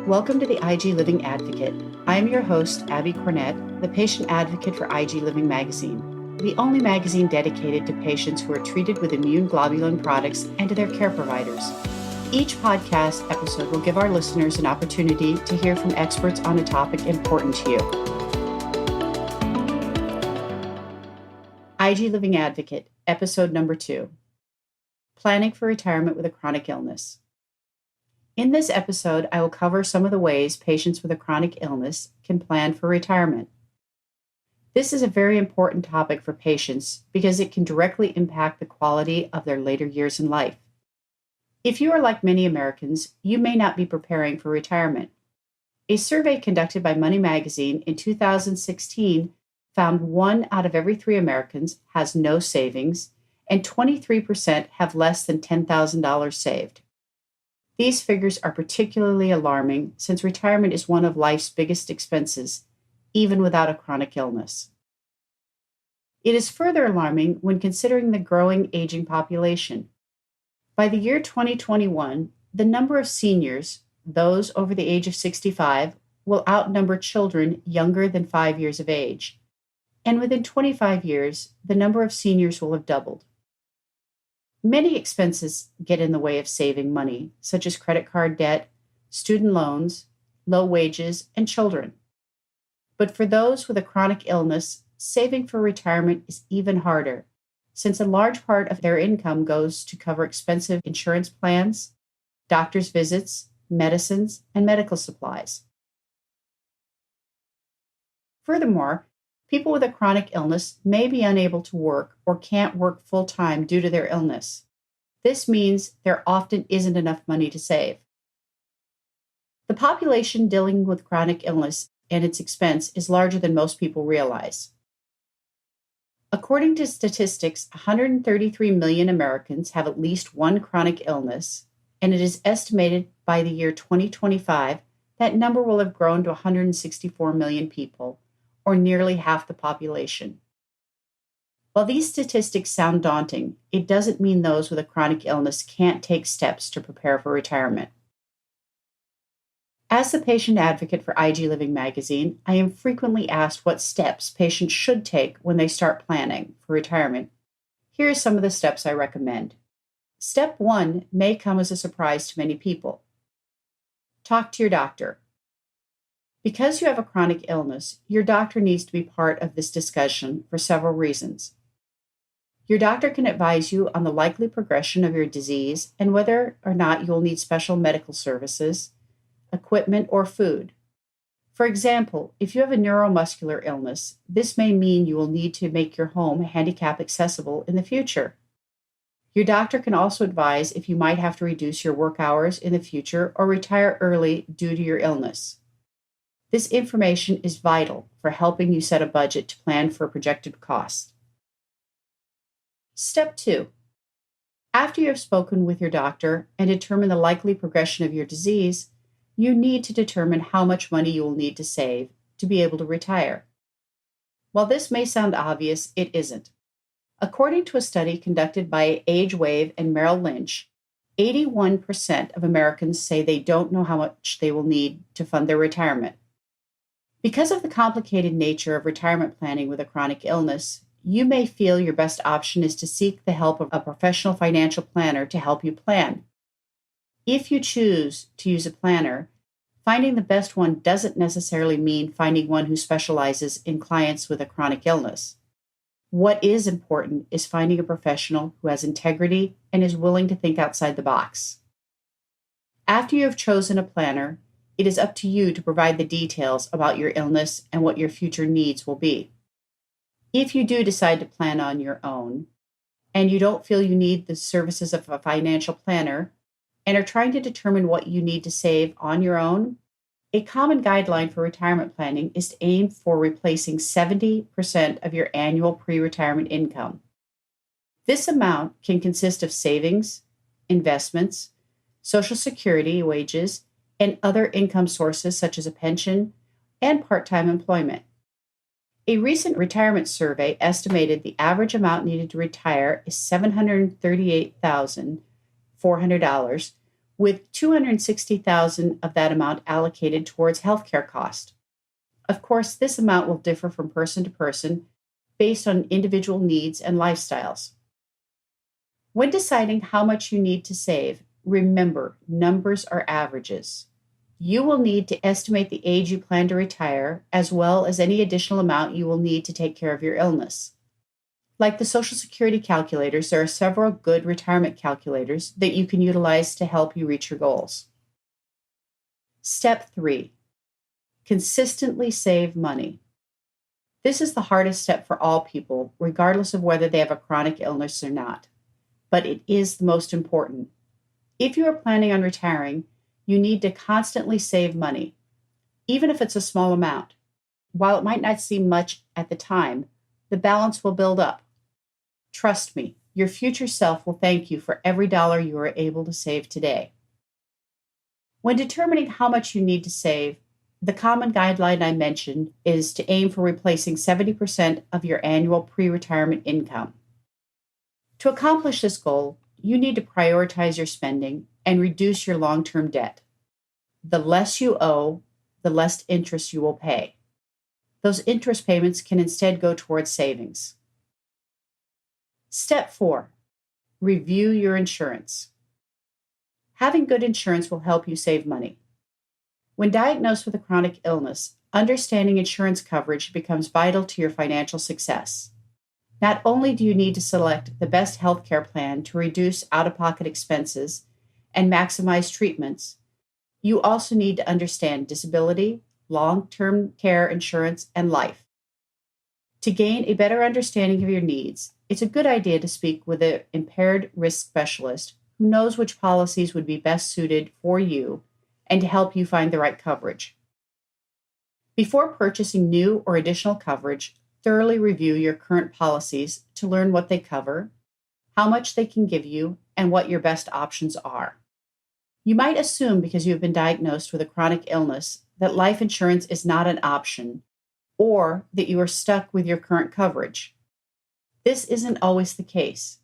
Welcome to the IG Living Advocate. I am your host, Abby Cornett, the patient advocate for IG Living magazine, the only magazine dedicated to patients who are treated with immune globulin products and to their care providers. Each podcast episode will give our listeners an opportunity to hear from experts on a topic important to you. IG Living Advocate, episode number 2, Planning for Retirement with a Chronic Illness. In this episode, I will cover some of the ways patients with a chronic illness can plan for retirement. This is a very important topic for patients because it can directly impact the quality of their later years in life. If you are like many Americans, you may not be preparing for retirement. A survey conducted by Money Magazine in 2016 found 1 out of every 3 Americans has no savings, and 23% have less than $10,000 saved. These figures are particularly alarming since retirement is one of life's biggest expenses, even without a chronic illness. It is further alarming when considering the growing aging population. By the year 2021, the number of seniors, those over the age of 65, will outnumber children younger than 5 years of age. And within 25 years, the number of seniors will have doubled. Many expenses get in the way of saving money, such as credit card debt, student loans, low wages, and children. But for those with a chronic illness, saving for retirement is even harder, since a large part of their income goes to cover expensive insurance plans, doctor's visits, medicines, and medical supplies. Furthermore, people with a chronic illness may be unable to work or can't work full-time due to their illness. This means there often isn't enough money to save. The population dealing with chronic illness and its expense is larger than most people realize. According to statistics, 133 million Americans have at least one chronic illness, and it is estimated by the year 2025 that number will have grown to 164 million people, or nearly half the population. While these statistics sound daunting, it doesn't mean those with a chronic illness can't take steps to prepare for retirement. As the patient advocate for IG Living magazine, I am frequently asked what steps patients should take when they start planning for retirement. Here are some of the steps I recommend. Step 1 may come as a surprise to many people. Talk to your doctor. Because you have a chronic illness, your doctor needs to be part of this discussion for several reasons. Your doctor can advise you on the likely progression of your disease and whether or not you will need special medical services, equipment, or food. For example, if you have a neuromuscular illness, this may mean you will need to make your home handicap accessible in the future. Your doctor can also advise if you might have to reduce your work hours in the future or retire early due to your illness. This information is vital for helping you set a budget to plan for projected costs. Step 2. After you have spoken with your doctor and determined the likely progression of your disease, you need to determine how much money you will need to save to be able to retire. While this may sound obvious, it isn't. According to a study conducted by AgeWave and Merrill Lynch, 81% of Americans say they don't know how much they will need to fund their retirement. Because of the complicated nature of retirement planning with a chronic illness, you may feel your best option is to seek the help of a professional financial planner to help you plan. If you choose to use a planner, finding the best one doesn't necessarily mean finding one who specializes in clients with a chronic illness. What is important is finding a professional who has integrity and is willing to think outside the box. After you have chosen a planner, it is up to you to provide the details about your illness and what your future needs will be. If you do decide to plan on your own, and you don't feel you need the services of a financial planner, and are trying to determine what you need to save on your own, a common guideline for retirement planning is to aim for replacing 70% of your annual pre-retirement income. This amount can consist of savings, investments, Social Security, wages, and other income sources such as a pension and part-time employment. A recent retirement survey estimated the average amount needed to retire is $738,400, with $260,000 of that amount allocated towards healthcare costs. Of course, this amount will differ from person to person based on individual needs and lifestyles. When deciding how much you need to save, remember numbers are averages. You will need to estimate the age you plan to retire, as well as any additional amount you will need to take care of your illness. Like the Social Security calculators, there are several good retirement calculators that you can utilize to help you reach your goals. Step 3. Consistently save money. This is the hardest step for all people, regardless of whether they have a chronic illness or not. But it is the most important. If you are planning on retiring, you need to constantly save money, even if it's a small amount. While it might not seem much at the time, the balance will build up. Trust me, your future self will thank you for every dollar you are able to save today. When determining how much you need to save, the common guideline I mentioned is to aim for replacing 70% of your annual pre-retirement income. To accomplish this goal, you need to prioritize your spending and reduce your long-term debt. The less you owe, the less interest you will pay. Those interest payments can instead go towards savings. Step 4. Review your insurance. Having good insurance will help you save money. When diagnosed with a chronic illness, understanding insurance coverage becomes vital to your financial success. Not only do you need to select the best healthcare plan to reduce out-of-pocket expenses and maximize treatments, you also need to understand disability, long-term care insurance, and life. To gain a better understanding of your needs, it's a good idea to speak with an impaired risk specialist who knows which policies would be best suited for you and to help you find the right coverage. Before purchasing new or additional coverage, thoroughly review your current policies to learn what they cover, how much they can give you, and what your best options are. You might assume because you have been diagnosed with a chronic illness that life insurance is not an option, or that you are stuck with your current coverage. This isn't always the case.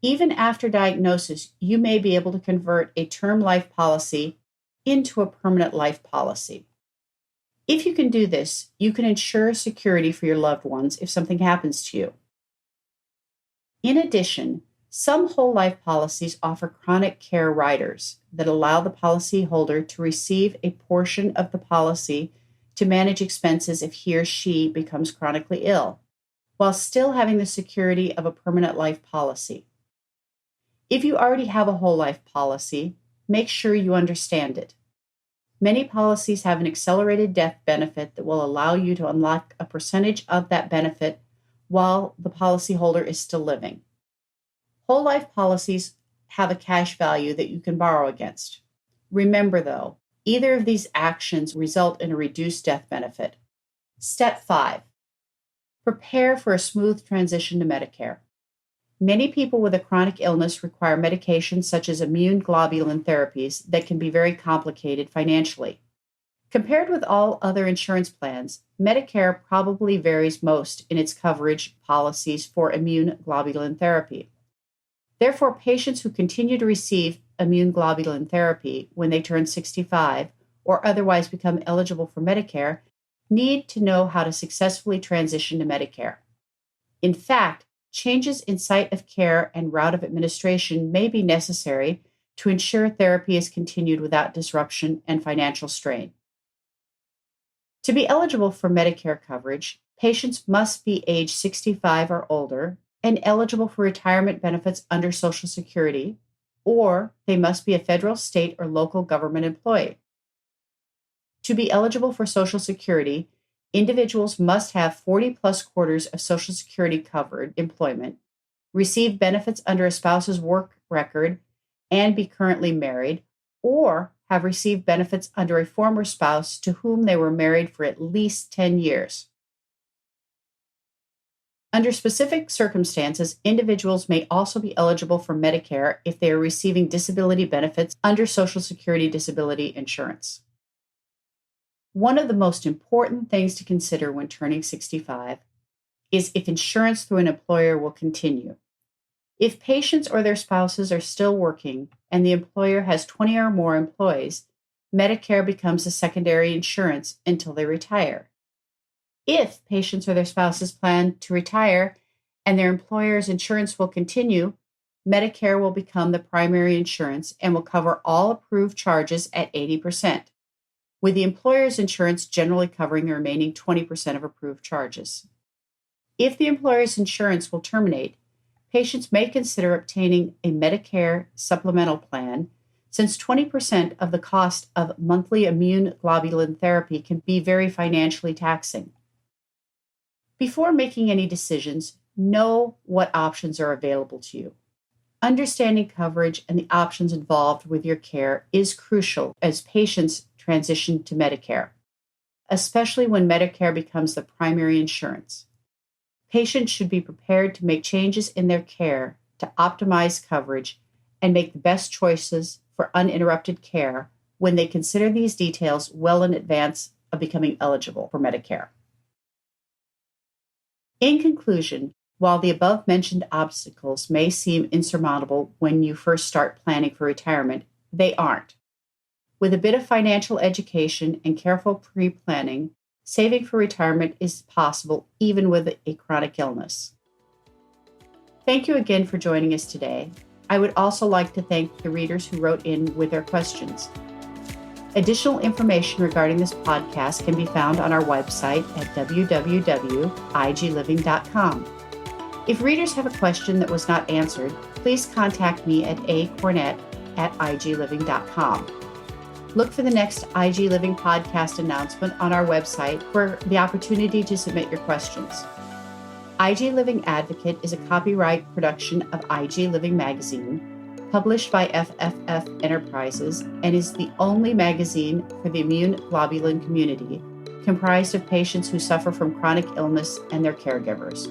Even after diagnosis, you may be able to convert a term life policy into a permanent life policy. If you can do this, you can ensure security for your loved ones if something happens to you. In addition, some whole life policies offer chronic care riders that allow the policyholder to receive a portion of the policy to manage expenses if he or she becomes chronically ill, while still having the security of a permanent life policy. If you already have a whole life policy, make sure you understand it. Many policies have an accelerated death benefit that will allow you to unlock a percentage of that benefit while the policyholder is still living. Whole life policies have a cash value that you can borrow against. Remember, though, either of these actions result in a reduced death benefit. Step 5. Prepare for a smooth transition to Medicare. Many people with a chronic illness require medications such as immune globulin therapies that can be very complicated financially. Compared with all other insurance plans, Medicare probably varies most in its coverage policies for immune globulin therapy. Therefore, patients who continue to receive immune globulin therapy when they turn 65 or otherwise become eligible for Medicare need to know how to successfully transition to Medicare. In fact, changes in site of care and route of administration may be necessary to ensure therapy is continued without disruption and financial strain. To be eligible for Medicare coverage, patients must be age 65 or older and eligible for retirement benefits under Social Security, or they must be a federal, state, or local government employee. To be eligible for Social Security, individuals must have 40-plus quarters of Social Security covered employment, receive benefits under a spouse's work record, and be currently married, or have received benefits under a former spouse to whom they were married for at least 10 years. Under specific circumstances, individuals may also be eligible for Medicare if they are receiving disability benefits under Social Security disability insurance. One of the most important things to consider when turning 65 is if insurance through an employer will continue. If patients or their spouses are still working and the employer has 20 or more employees, Medicare becomes a secondary insurance until they retire. If patients or their spouses plan to retire and their employer's insurance will continue, Medicare will become the primary insurance and will cover all approved charges at 80%, with the employer's insurance generally covering the remaining 20% of approved charges. If the employer's insurance will terminate, patients may consider obtaining a Medicare supplemental plan, since 20% of the cost of monthly immune globulin therapy can be very financially taxing. Before making any decisions, know what options are available to you. Understanding coverage and the options involved with your care is crucial as patients transition to Medicare, especially when Medicare becomes the primary insurance. Patients should be prepared to make changes in their care to optimize coverage and make the best choices for uninterrupted care when they consider these details well in advance of becoming eligible for Medicare. In conclusion, while the above-mentioned obstacles may seem insurmountable when you first start planning for retirement, they aren't. With a bit of financial education and careful pre-planning, saving for retirement is possible even with a chronic illness. Thank you again for joining us today. I would also like to thank the readers who wrote in with their questions. Additional information regarding this podcast can be found on our website at www.igliving.com. If readers have a question that was not answered, please contact me at acornett@igliving.com. Look for the next IG Living podcast announcement on our website for the opportunity to submit your questions. IG Living Advocate is a copyright production of IG Living Magazine, published by FFF Enterprises, and is the only magazine for the immune globulin community, comprised of patients who suffer from chronic illness and their caregivers.